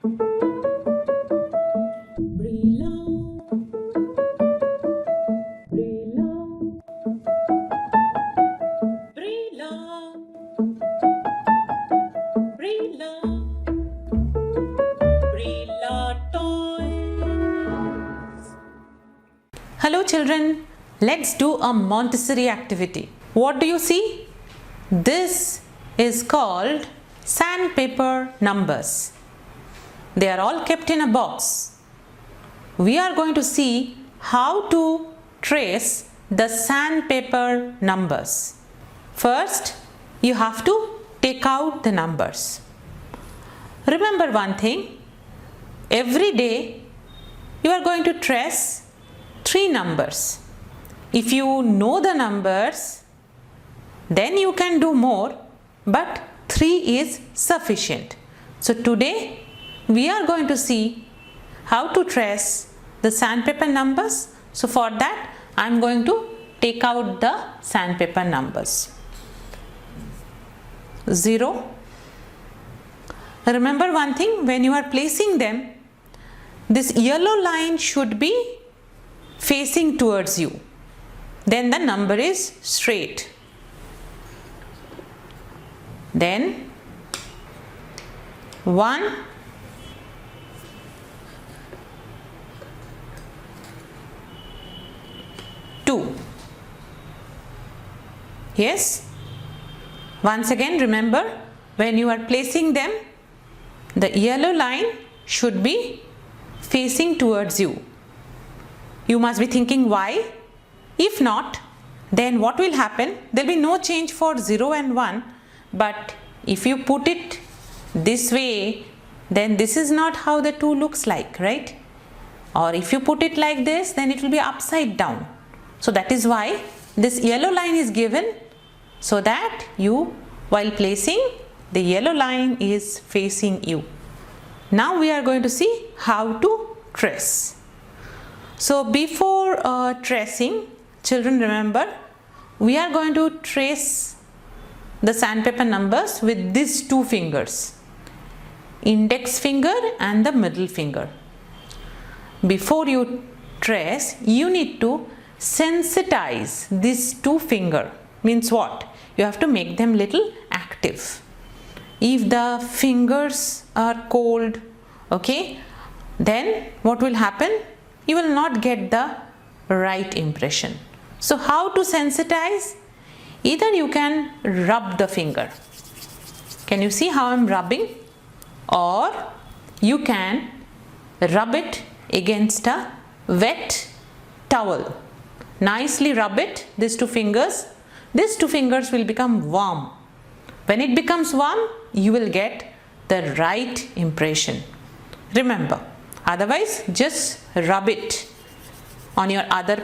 Hello children, let's do a Montessori activity. What do you see? This is called sandpaper numbers. They are all kept in a box. We are going to see how to trace the sandpaper numbers. First, you have to take out the numbers. Remember one thing, every day you are going to trace 3 numbers. If you know the numbers, then you can do more, but 3 is sufficient. So today we are going to see how to trace the sandpaper numbers. So for that I am going to take out the sandpaper numbers. 0. Remember one thing, when you are placing them, this yellow line should be facing towards you. Then the number is straight. Then 1, 2. Yes. Once again, remember, when you are placing them, the yellow line should be facing towards you. You must be thinking why? If not, then what will happen? There will be no change for 0 and 1, but if you put it this way, then this is not how the 2 looks like, right? Or if you put it like this, then it will be upside down. So that is why this yellow line is given, so that you, while placing, the yellow line is facing you. Now we are going to see how to trace. So before tracing, children, remember, we are going to trace the sandpaper numbers with these 2 fingers, index finger and the middle finger. Before you trace, you need to sensitize these 2 fingers. Means what? You have to make them little active. If the fingers are cold, okay, then what will happen? You will not get the right impression. So how to sensitize? Either you can rub the finger. Can you see how I am rubbing? Or you can rub it against a wet towel. Nicely rub it, these 2 fingers. These 2 fingers will become warm. When it becomes warm, you will get the right impression. Remember, otherwise just rub it on your other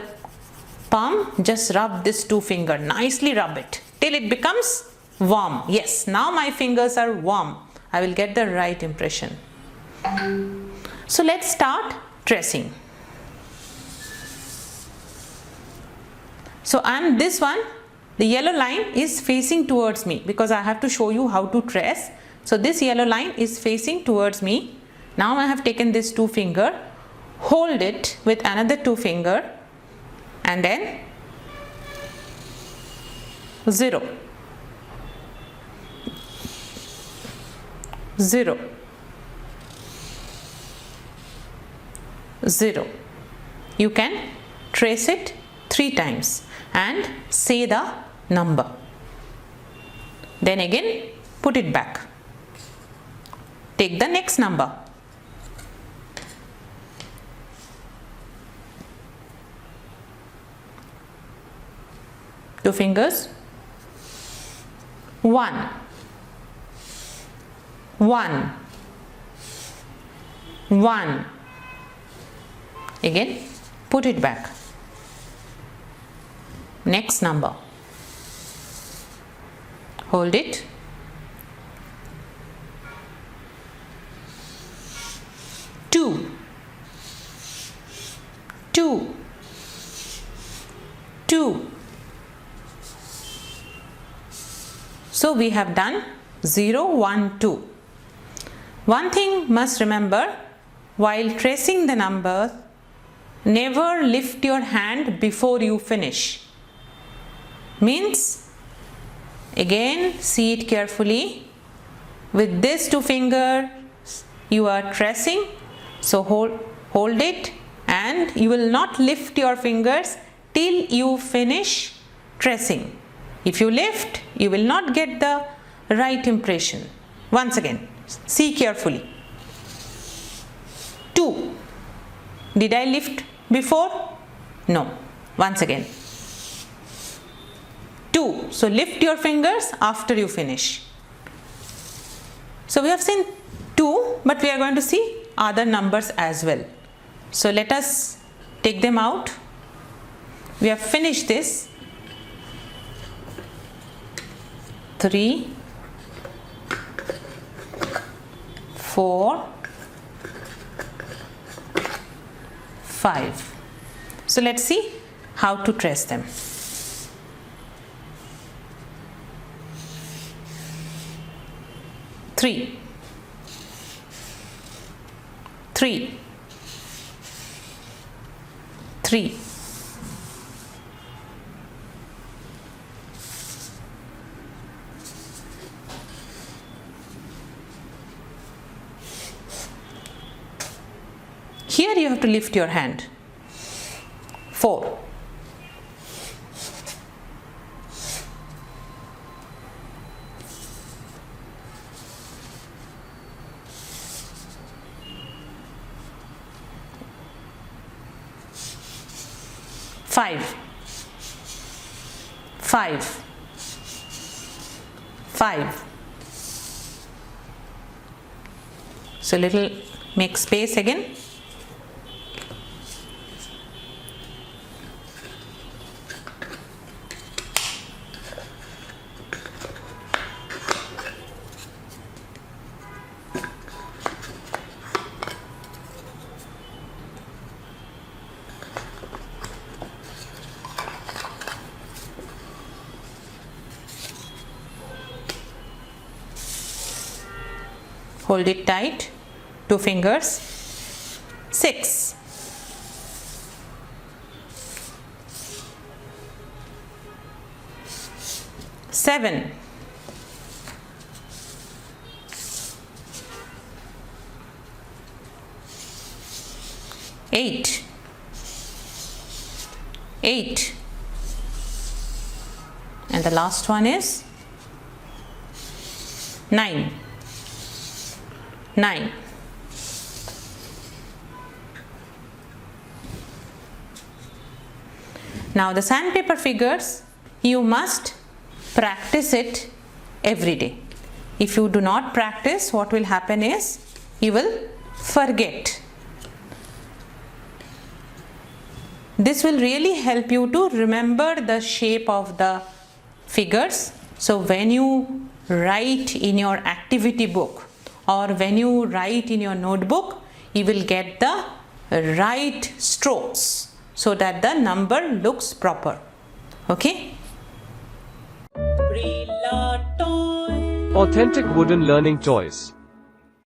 palm. Just rub this 2 finger, nicely rub it till it becomes warm. Yes, now my fingers are warm. I will get the right impression. So let's start tracing. So this one, the yellow line is facing towards me because I have to show you how to trace. So this yellow line is facing towards me. Now I have taken this 2 finger, hold it with another 2 finger, and then 0, 0, 0. You can trace it 3 times and say the number. Then again put it back. Take the next number. Two fingers. 1, 1, 1. Again put it back. Next number. Hold it. 2, 2, 2. So we have done 0, 1, 2. One thing must remember, while tracing the number, never lift your hand before you finish. Means, again, see it carefully. With these two fingers, you are tracing. So hold it, and you will not lift your fingers till you finish tracing. If you lift, you will not get the right impression. Once again, see carefully. 2. Did I lift before? No. Once again. 2. So lift your fingers after you finish. So we have seen 2, but we are going to see other numbers as well. So let us take them out. We have finished this. 3, 4, 5. So let's see how to trace them. 3, 3, 3. Here you have to lift your hand. 4. 5, 5, 5. So little make space again. Hold it tight, 2 fingers. 6, 7, 8, 8, and the last one is 9. 9. Now the sandpaper figures, you must practice it every day. If you do not practice, what will happen is you will forget. This will really help you to remember the shape of the figures. So when you write in your activity book, or when you write in your notebook, you will get the right strokes so that the number looks proper. Okay? Authentic wooden learning toys.